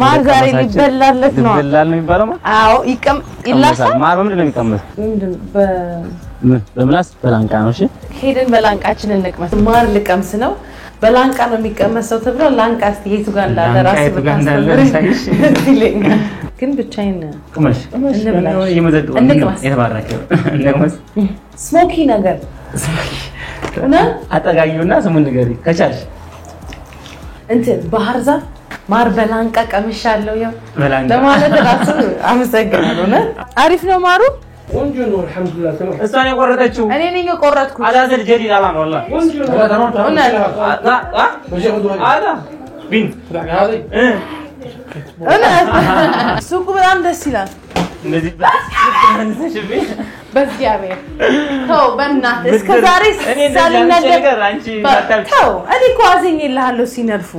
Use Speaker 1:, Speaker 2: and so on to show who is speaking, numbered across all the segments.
Speaker 1: ማር ዛሬ ሊበላለት ነው
Speaker 2: ይበላል ነው የሚባለው
Speaker 1: አዎ ይላሳል
Speaker 2: ማር በምንድን ነው የሚቀመስ በምላስ በላንቃ ነው እሺ
Speaker 1: ሄደን በላንቃችን እንቅመስ ማር ልቀምስ ነው በላንቃ ነው የሚቀመሰው ተብሎ ላንቃ እስቲ ጋር እንዳለ ራስ በታስተምርሽ ግን ብቻዬን
Speaker 2: ቅመሽ ነው የመዘደው የተባረከ እንቅመስ
Speaker 1: ስሞኪ ነገር እና
Speaker 2: አጠጋዩና ስሙን ንገሪ ከቻልሽ
Speaker 1: እንትን ባህር ዛፍ ማር በላንቃ ቀምሻለሁ ያው ለማለት ራሱ አመሰግናለሁ እና አሪፍ ነው ማሩ
Speaker 3: ቆንጆ ነው አልহামዱሊላህ ተማም
Speaker 2: እሷን የቆረጠችው
Speaker 1: እኔ ነኝ የቆረጥኩት
Speaker 2: አዳዘል ጀዲድ አላማ والله አዳ ቢን
Speaker 1: እኔ ሱቁ በጣም ደስ ይላል
Speaker 2: እንደዚህ
Speaker 1: በዚያቤ ተው በእናት እስከ ዛሬ ሳልነገር
Speaker 2: አንቺ ማታውቂ
Speaker 1: ተው እኔ ኳዝኝ ይልሃለሁ ሲነርፉ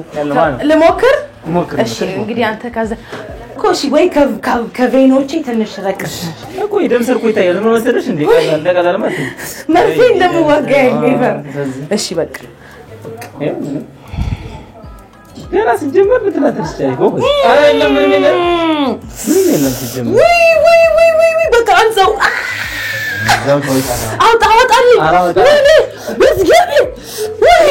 Speaker 1: ለሞክር እሺ እንግዲህ አንተ ካዘ ኮሺ ወይ ከቬኖቼ ትንሽ ረቅሽ
Speaker 2: እኮ ይደምሰር እኮ ይታያል ምን መሰለሽ እንዴ እንደቀላል ማለት
Speaker 1: መርፌ እንደምወጋኝ ይፈር እሺ በቃ
Speaker 2: ገና ሲጀመር ልትላትሽ ይችላል ጎበዝ አረ የለም ምን የለም ሲጀመር
Speaker 1: ወይ በቃ አንሳው አውጣልኝ በዝጋቢ ወይ